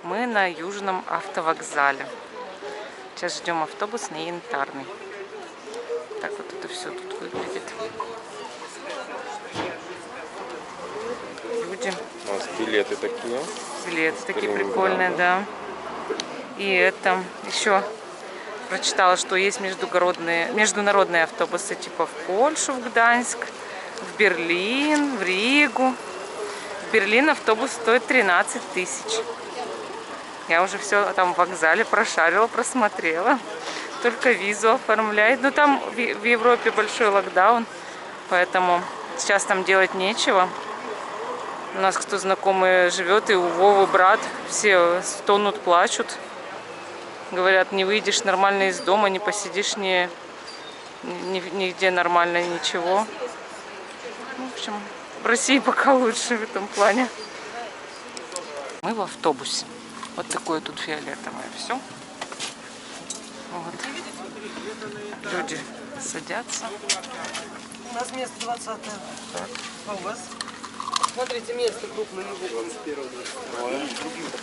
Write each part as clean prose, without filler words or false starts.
Мы на Южном автовокзале. Сейчас ждем автобус на Янтарный. Так вот это все тут выглядит. Люди. У нас билеты такие. Билеты такие прикольные, да. И это еще прочитала, что есть международные автобусы типа в Польшу, в Гданьск, в Берлин, в Ригу. В Берлин автобус стоит 13 тысяч. Я уже все там в вокзале прошарила, просмотрела. Только визу оформляет. Но там в Европе большой локдаун, поэтому сейчас там делать нечего. У нас кто знакомый живет, и у Вовы брат, все стонут, плачут. Говорят, не выйдешь нормально из дома, не посидишь нигде нормально, ничего. В общем, в России пока лучше в этом плане. Мы в автобусе. Вот такое тут фиолетовое все. Вот. Люди садятся. У нас место 20. Так. А у вас? Смотрите, место крупное.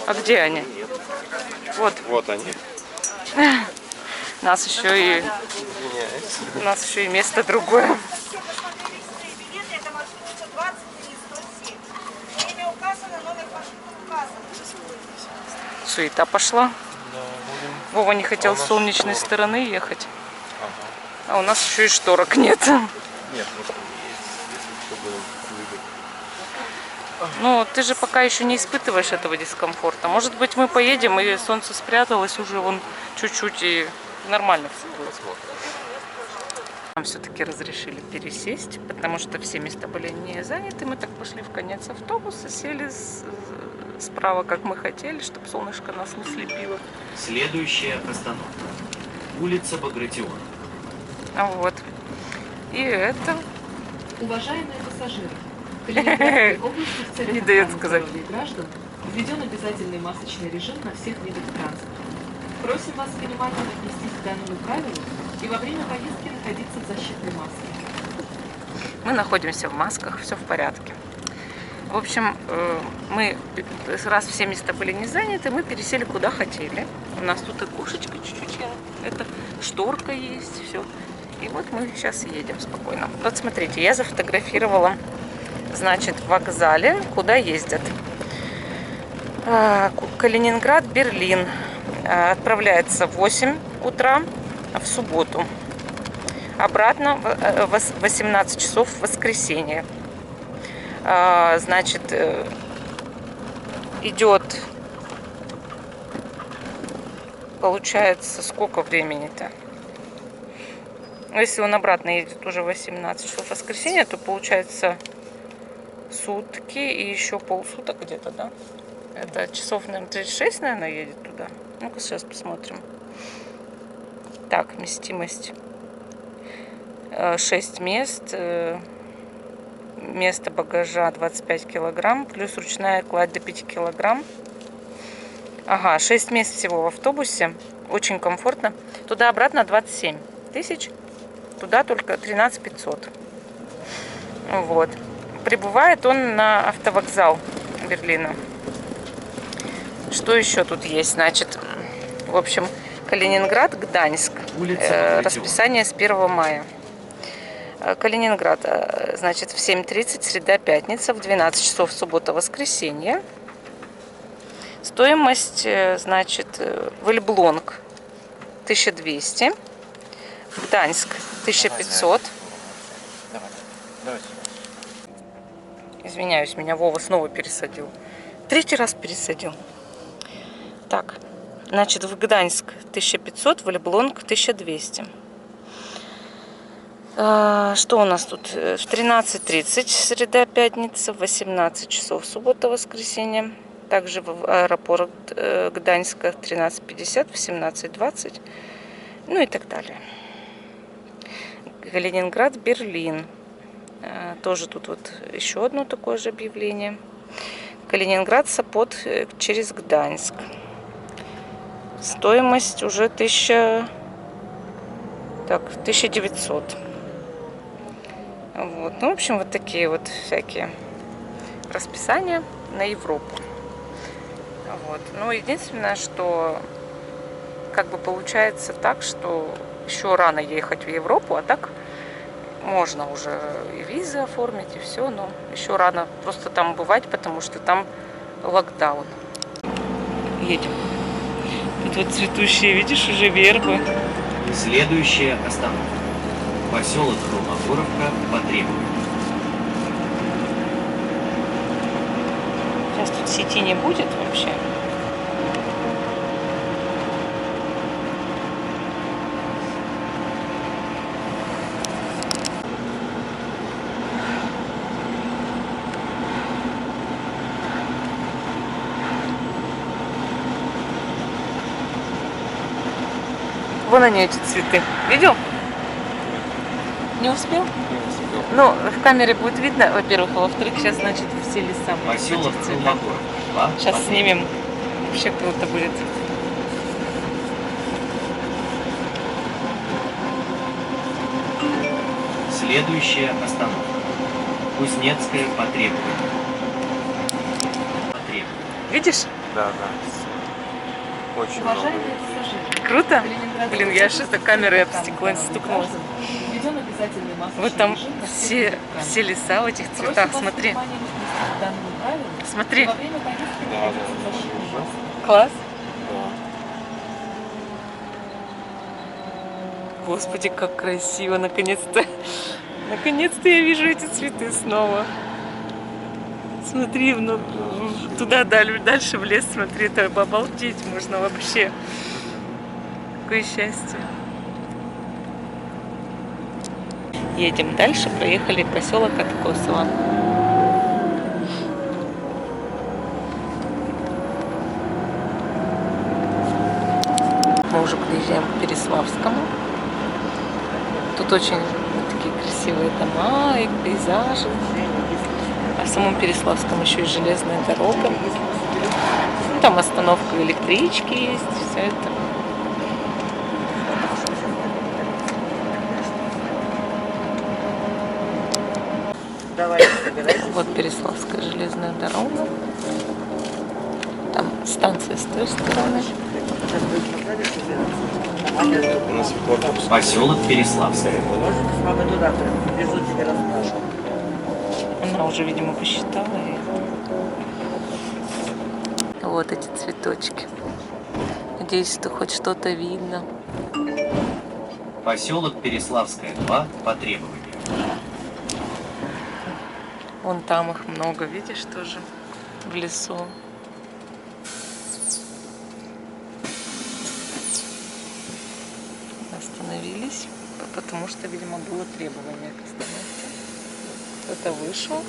А где они? Вот. Вот они. У нас еще и место другое. Суета пошла. Вова не хотел с солнечной стороны ехать. А у нас еще и шторок нет. Нет, есть, чтобы Ну, ты же пока еще не испытываешь этого дискомфорта. Может быть, мы поедем, и солнце спряталось уже вон чуть-чуть, и нормально все будет. Нам все-таки разрешили пересесть, потому что все места были не заняты. Мы так пошли в конец автобуса, сели справа, как мы хотели, чтобы солнышко нас не слепило. Следующая остановка. Улица Багратион. Вот. И это... Уважаемые пассажиры, в Калининградской области в целях Не дает охраны сказать. здоровья граждан введен обязательный масочный режим на всех видах транспорта. Просим вас внимательно отнестись к данному правилу и во время поездки находиться в защитной маске. Мы находимся в масках, все в порядке. В общем, мы, раз все места были не заняты, мы пересели куда хотели. У нас тут окошечко чуть-чуть, это шторка есть, все. И вот мы сейчас едем спокойно. Вот смотрите, я зафотографировала, значит, в вокзале, куда ездят. Калининград, Берлин. Отправляется в 8 утра в субботу. Обратно в 18 часов в воскресенье. Значит, идет, получается, сколько времени-то? Если он обратно едет уже в 18 часов в воскресенье, то получается сутки и еще полсуток где-то, да? Это часов, наверное, 36, наверное, едет туда. Ну-ка, сейчас посмотрим. Так, вместимость 6 мест. Место багажа 25 килограмм, плюс ручная кладь до 5 килограмм. Ага, 6 мест всего в автобусе. Очень комфортно. Туда-обратно 27 тысяч. Туда только 13 500. Вот. Прибывает он на автовокзал Берлина. Что еще тут есть? Значит, в общем, Калининград, Гданьск. Расписание с 1 мая. Калининград, значит, в 7:30, среда, пятница, в 12 часов, суббота, воскресенье. Стоимость, значит, в Эльблонг 1200, в Гданьск 1500. Извиняюсь, меня Вова снова пересадил. 3-й раз пересадил. Так, значит, в Гданьск 1500, в Эльблонг 1200. Что у нас тут? В 13:30, среда, пятница, в 18 часов, суббота, воскресенье. Также в аэропорт Гданьска 13:50, в 17:20, ну и так далее. Калининград, Берлин. Тоже тут вот еще одно такое же объявление. Калининград, Сопот через Гданьск. Стоимость уже 1900. Вот. Ну, в общем, вот такие вот всякие расписания на Европу. Вот. Но единственное, что как бы получается так, что еще рано ехать в Европу, а так можно уже и визы оформить, и все, но еще рано просто там бывать, потому что там локдаун. Едем. Тут вот цветущие, видишь, уже вербы. Следующая остановка. Поселок Холмогоровка по требованию. Сейчас тут сети не будет вообще. Вон они, эти цветы. Видел? Не успел? Не успел. Ну, в камере будет видно, во-первых, а во-вторых, сейчас, значит, все леса. Поселок этих цветов. Холмогоровка. Сейчас снимем. Вообще круто будет. Следующая остановка. Кузнецкая по требованию. По требованию. Видишь? Да, да. Очень много Уважаемые людей. пассажиры, Круто? Калининград Блин, я что-то камерой об стекло стукнулась. введен обязательный масочный Вот там режим на всех все видах все леса в этих Просим цветах. вас Смотри. внимание разместить данному правилу Смотри. и во время поездки Да, находиться да, в защитной маске. Класс. Да. Господи, как красиво, наконец-то. Наконец-то я вижу эти цветы снова. Смотри, ну, туда дальше в лес, смотри, это обалдеть можно вообще. Какое счастье. Едем дальше, проехали поселок Откосово. Мы уже подъезжаем к Переславскому. Тут очень такие красивые дома и пейзажи. А в самом Переславском еще и железная дорога. Ну, там остановка электрички есть, все это. Вот Переславская железная дорога. Там станция с той стороны. У нас Светлогорск. Поселок Переславская. Она уже, видимо, посчитала. И... Вот эти цветочки. Надеюсь, что хоть что-то видно. Поселок Переславская 2 по требованию. Вон там их много, видишь, тоже в лесу. Остановились, потому что, видимо, было требование к остановке. Кто-то вышел.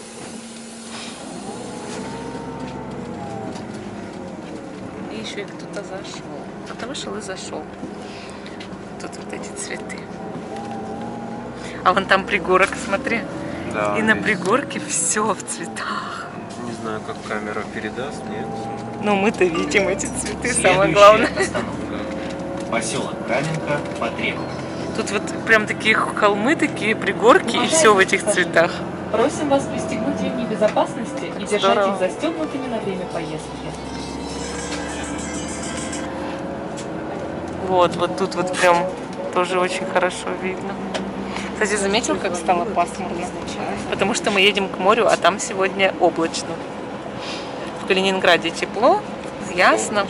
И еще и кто-то зашел. Кто-то вышел и зашел. Тут вот эти цветы. А вон там пригорок, смотри. Да, И на видишь. пригорке все в цветах. Не знаю, как камера передаст, нет? Но мы-то видим эти цветы, самое Следующая главное. остановка. Поселок Каменка по требованию. Тут вот прям такие холмы, такие пригорки, и все в этих цветах. Просим вас пристегнуть ремни безопасности и держать Здорово. их застегнутыми на время поездки. Вот тут вот прям тоже очень хорошо видно. Кстати, заметил, как стало пасмурно? Потому что мы едем к морю, а там сегодня облачно. В Калининграде тепло, ясно,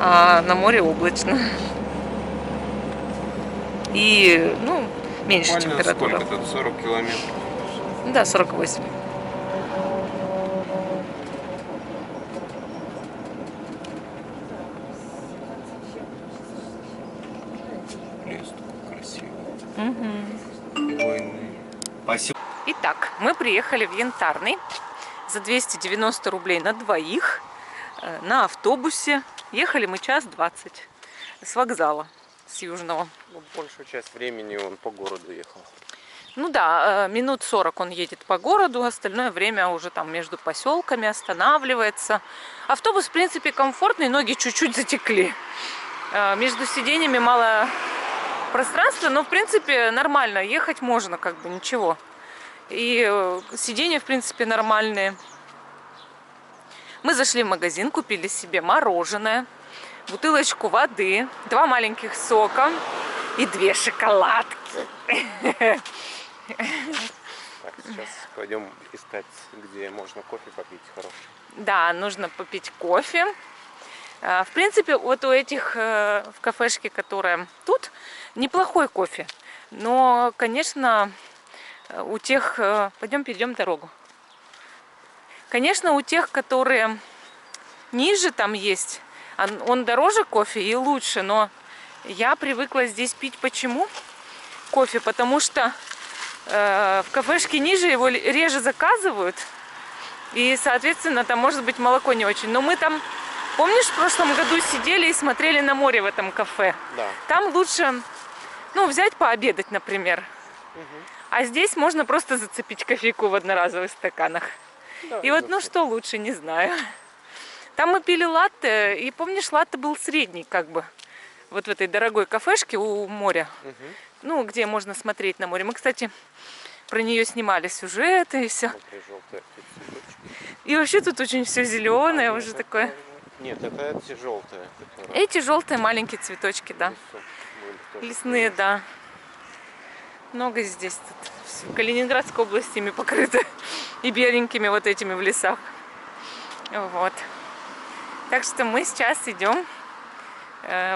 а на море облачно. И, ну, меньше Буквально температура. сколько тут? 40 километров. Да, 48. Лес такой красивый. Угу. Хвойный. Поселок Итак, мы приехали в Янтарный за 290 рублей на двоих на автобусе. Ехали мы 1:20 с вокзала, с Южного. Ну, большую часть времени он по городу ехал. Ну да, минут 40 он едет по городу, остальное время уже там между поселками останавливается. Автобус, в принципе, комфортный, ноги чуть-чуть затекли. Между сиденьями мало пространства, но, в принципе, нормально, ехать можно, как бы, ничего. И сиденья, в принципе, нормальные. Мы зашли в магазин, купили себе мороженое, бутылочку воды, 2 маленьких сока и 2 шоколадки. Так, сейчас пойдем искать, где можно кофе попить хороший. Да, нужно попить кофе. В принципе, вот у этих в кафешке, которая тут, неплохой кофе. Но, конечно, у тех... Пойдем перейдем дорогу. Конечно, у тех, которые ниже там есть, он дороже кофе и лучше. Но я привыкла здесь пить почему? Кофе, потому что в кафешке ниже его реже заказывают. И, соответственно, там может быть молоко не очень. Но мы там, помнишь, в прошлом году сидели и смотрели на море в этом кафе? Да. Там лучше, ну, взять пообедать, например. А здесь можно просто зацепить кофейку в одноразовых стаканах. Да, И вот, ну, что лучше, не знаю. Там мы пили латте, и помнишь, латте был средний, как бы. Вот в этой дорогой кафешке у моря. Ну, где можно смотреть на море. Мы, кстати, про нее снимали сюжеты и все. Смотри, желтые цветочки. И вообще тут очень все зеленое, уже такое. Нет, это эти желтые. Эти желтые маленькие цветочки, да. Лесные, да. Много здесь тут. В Калининградской области ими покрыто. И беленькими вот этими в лесах. Вот. Так что мы сейчас идем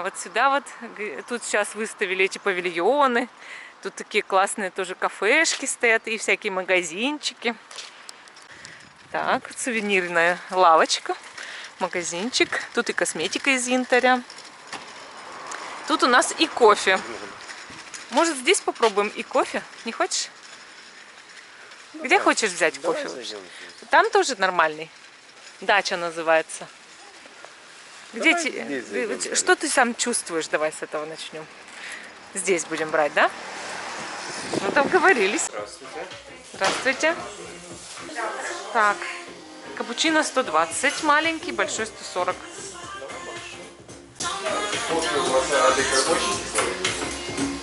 вот сюда вот. Тут сейчас выставили эти павильоны. Тут такие классные тоже кафешки стоят и всякие магазинчики. Так, сувенирная лавочка, магазинчик. Тут и косметика из янтаря. Тут у нас и кофе. Может, здесь попробуем и кофе? Не хочешь? Где хочешь взять кофе? Там тоже нормальный. Дача называется. Что ты сам чувствуешь? Давай с этого начнем. Здесь будем брать, да? Ну, там говорились. Здравствуйте. Здравствуйте. Так, капучино 120 маленький, большой 140.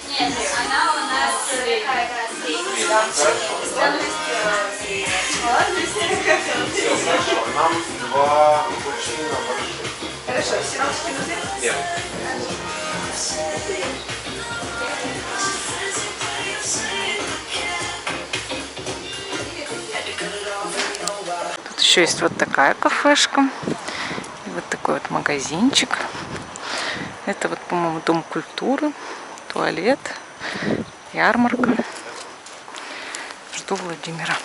Нет, она у нас такая средняя. Нам 2 капучино больших. Хорошо, сиропчики нужны? Нет. Тут еще есть вот такая кафешка. И вот такой вот магазинчик. Это вот, по-моему, дом культуры, туалет, ярмарка. Жду Владимира.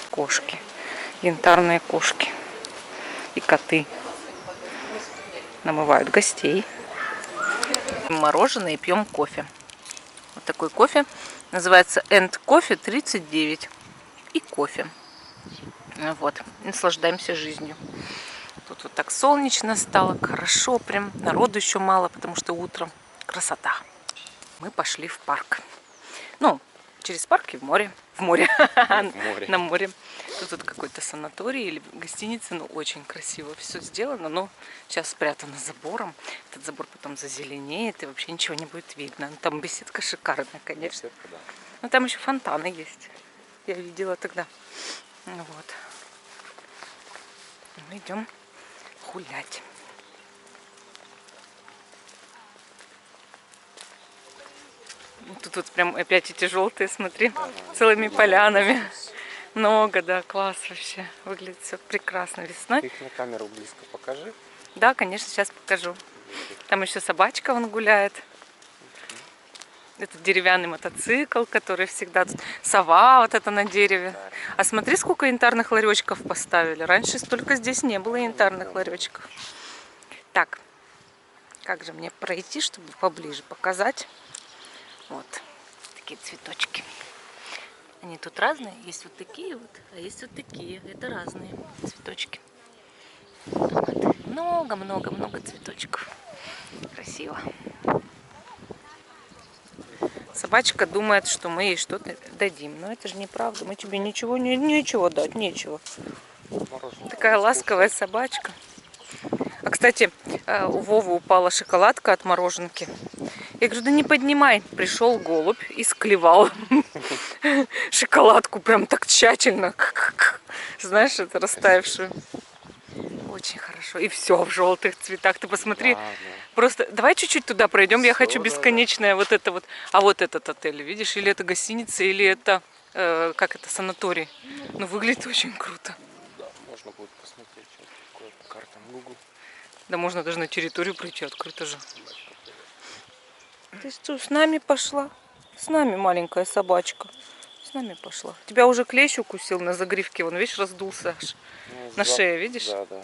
Кошки. Янтарные кошки. И коты. Намывают гостей. Мороженое и пьем кофе. Вот такой кофе. Называется End Coffee 39. И кофе. Вот. Наслаждаемся жизнью. Тут вот так солнечно стало. Хорошо прям. Народу еще мало, потому что утром. Красота. Мы пошли в парк. Ну, через парк и в море. В море. На море. Тут какой-то санаторий или гостиница. Ну, очень красиво все сделано. Но сейчас спрятано забором. Этот забор потом зазеленеет. И вообще ничего не будет видно. Там беседка шикарная, конечно. Но там еще фонтаны есть. Я видела тогда. Вот. Мы идем гулять. Тут вот прям опять эти желтые, смотри, целыми полянами. Много, да, класс вообще. Выглядит все прекрасно весной. Ты их на камеру близко покажи. Да, конечно, сейчас покажу. Там еще собачка вон гуляет. Это деревянный мотоцикл, который всегда тут. Сова вот это на дереве. А смотри, сколько янтарных ларечков поставили. Раньше столько здесь не было янтарных ларечков. Так, как же мне пройти, чтобы поближе показать? Вот такие цветочки. Они тут разные. Есть вот такие вот, а есть вот такие. Это разные цветочки. Вот. Много-много-много цветочков. Красиво. Собачка думает, что мы ей что-то дадим. Но это же неправда. Мы тебе ничего дать, нечего. Такая ласковая собачка. А, кстати, у Вовы упала шоколадка от мороженки. Я говорю, да не поднимай. Пришел голубь и склевал шоколадку прям так тщательно. Знаешь, это растаявшую. очень хорошо. И все в желтых цветах. Ты посмотри. Да, да. Просто давай чуть-чуть туда пройдем. Я Всё, хочу да, бесконечное вот это вот. А вот этот отель, видишь? Или это гостиница, или это как это, санаторий. Ну, выглядит очень круто. Да, можно будет посмотреть, что такое по картам Google. Да можно даже на территорию прийти, открыто же. Ты что, с нами пошла? С нами маленькая собачка. С нами пошла. Тебя уже клещ укусил на загривке. Он, видишь, раздулся аж. Ну, На шее, видишь? Да, да.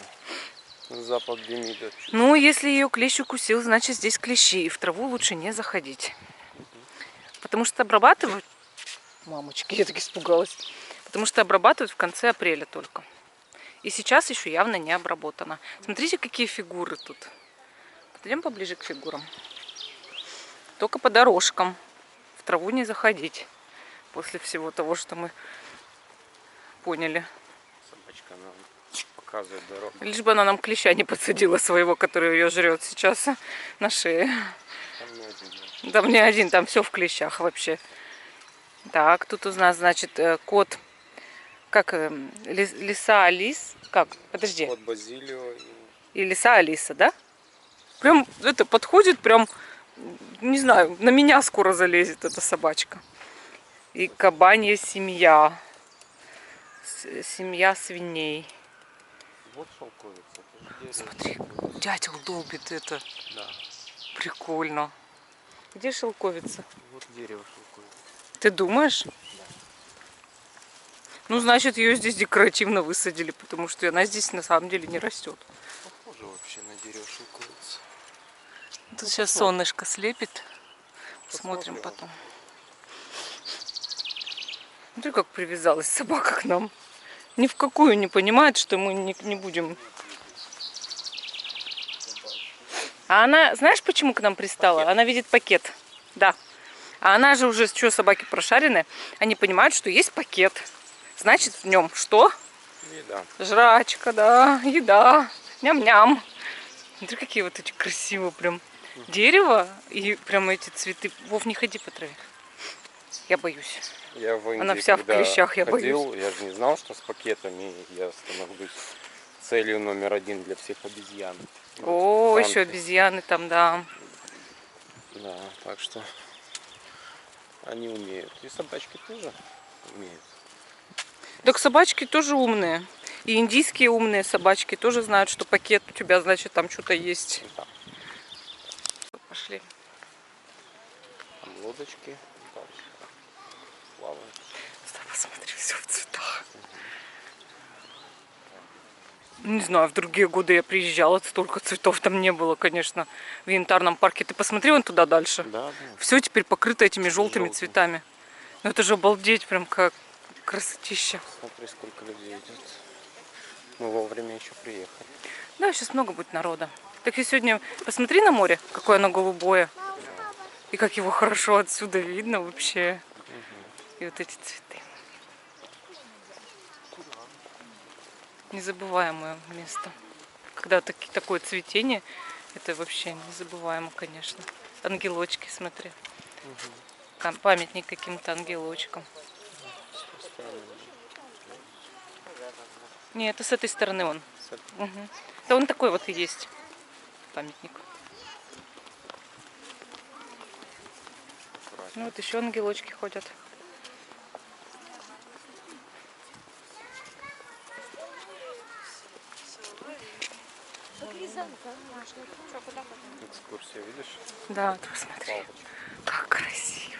Запах демида. Ну, если ее клещ укусил, значит здесь клещи. И в траву лучше не заходить. Потому что обрабатывают... Мамочки, я так испугалась. Потому что обрабатывают в конце апреля только. И сейчас еще явно не обработано. Смотрите, какие фигуры тут. Подойдем поближе к фигурам. Только по дорожкам. В траву не заходить. После всего того, что мы поняли. Собачка, она показывает дорогу. Лишь бы она нам клеща не подсадила своего, который ее жрет сейчас на шее. Там не один, да. Там не один, там все в клещах вообще. Так, тут у нас, значит, кот, как, лиса Алис, как, подожди, От Базилио и и лиса Алиса, да? Прям это подходит, прям, не знаю, на меня скоро залезет эта собачка. И кабанья семья, семья свиней. вот шелковица. Это же дерево Смотри, шелковицы. дятел долбит это, Да. прикольно. Где шелковица? Вот дерево шелковицы. Ты думаешь? Ну, значит, ее здесь декоративно высадили, потому что она здесь на самом деле не растет. Похоже вообще на дерево шелковицы. Тут сейчас солнышко слепит. Посмотрим потом. Смотри, как привязалась собака к нам. Ни в какую не понимает, что мы не будем. А она, знаешь, почему к нам пристала? Она видит пакет. Да. А она же уже, что, собаки прошаренные, они понимают, что есть пакет. Значит, в нем что? Еда. Жрачка, да, еда. Ням-ням. Смотри, какие вот эти красивые прям дерево и прям эти цветы. Вов, не ходи по траве. Я боюсь. Я в Индии, Она вся в когда клещах, я ходил, я же не знал, что с пакетами я становлюсь целью номер один для всех обезьян. О, В еще Франции. обезьяны там, да. Да, так что они умеют. И собачки тоже умеют. Так собачки тоже умные. И индийские умные собачки тоже знают, что пакет у тебя, значит, там что-то есть. Да. Пошли. Там лодочки дальше плавают. Посмотри, все в цветах. Не знаю, в другие годы я приезжала, столько цветов там не было, конечно, в янтарном парке. Ты посмотри вон туда дальше. Да, да. Все теперь покрыто этими желтыми Желтым. цветами. Ну это же обалдеть, прям как красотища. Смотри, сколько людей идет. Мы вовремя еще приехали. Да, сейчас много будет народа. Так и сегодня посмотри на море, какое оно голубое. И как его хорошо отсюда видно вообще. И вот эти цветы. Незабываемое место. Когда такое цветение, это вообще незабываемо, конечно. Ангелочки, смотри. Памятник каким-то ангелочкам. Не, это с этой стороны он. Угу. Да он такой вот и есть памятник. Ну вот еще ангелочки ходят. Экскурсия, видишь? Да, ты посмотри, как красиво.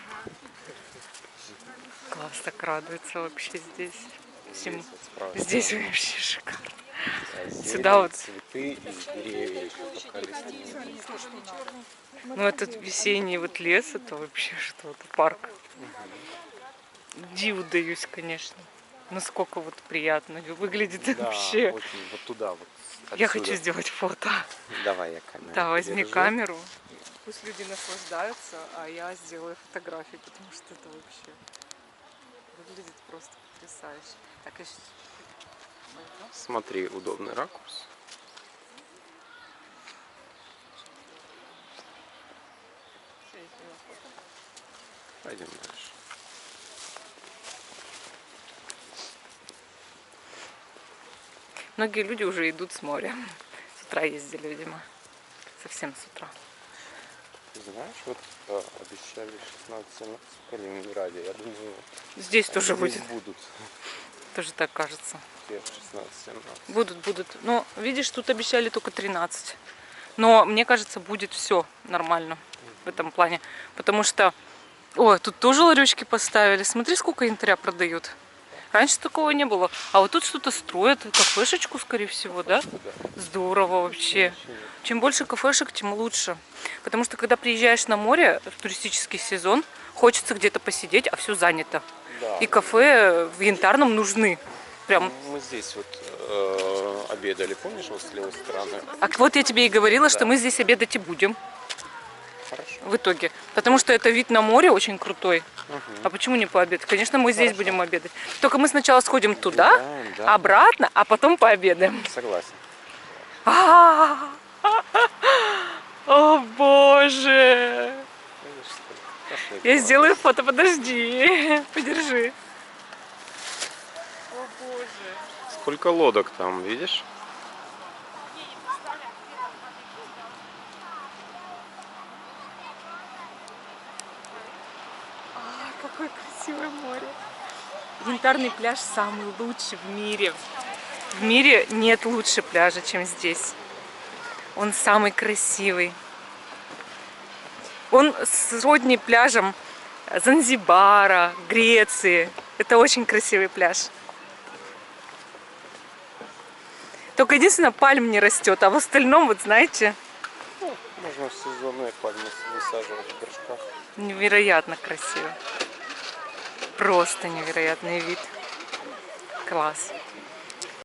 Класс так радуется вообще здесь. Всему. Здесь, вот справа, Здесь справа. вообще шикарно. Зелень, Сюда вот. цветы и деревья еще пока листвы. Ну этот весенний вот лес, это вообще что-то, парк. Диву даюсь, конечно. Насколько вот приятно выглядит Да, вообще. очень вот туда вот. Я отсюда. хочу сделать фото. Давай я камеру. Да, возьми подержу. камеру. Пусть люди наслаждаются, а я сделаю фотографии, потому что это вообще выглядит просто потрясающе. Так, я сейчас... Смотри, удобный ракурс. Пойдем дальше. Многие люди уже идут с моря. С утра ездили, видимо. Совсем с утра. Ты знаешь, вот обещали 16-17 в Калининграде. Я думаю, Здесь тоже здесь будет. будут Тоже так кажется. те 16-17. Будут. Но видишь, тут обещали только 13. Но мне кажется, будет все нормально в этом плане. Потому что, ой, тут тоже ларечки поставили. Смотри, сколько янтаря продают. Раньше такого не было. А вот тут что-то строят. Кафешечку, скорее всего, да? Здорово вообще. Чем больше кафешек, тем лучше. Потому что, когда приезжаешь на море в туристический сезон, хочется где-то посидеть, а все занято. Да. И кафе в Янтарном нужны. Прям. Мы здесь вот обедали, помнишь, вот с левой стороны? А вот я тебе и говорила, что мы здесь обедать и будем. Хорошо. В итоге. Потому что это вид на море очень крутой. А почему не пообедать? Конечно, мы здесь будем обедать. Только мы сначала сходим туда, Да. обратно, а потом пообедаем. Согласен. О боже! Видишь, пошли. Я сделаю фото, подожди. Подержи. О боже. Сколько лодок там, видишь? Какое красивое море. Янтарный пляж самый лучший в мире. В мире нет лучше пляжа, чем здесь. Он самый красивый. Он сродни пляжам Занзибара, Греции. Это очень красивый пляж. Только единственное, пальм не растет, а в остальном, вот знаете, Можно сезонные пальмы высаживать в горшках. невероятно красиво. Просто невероятный вид. Класс.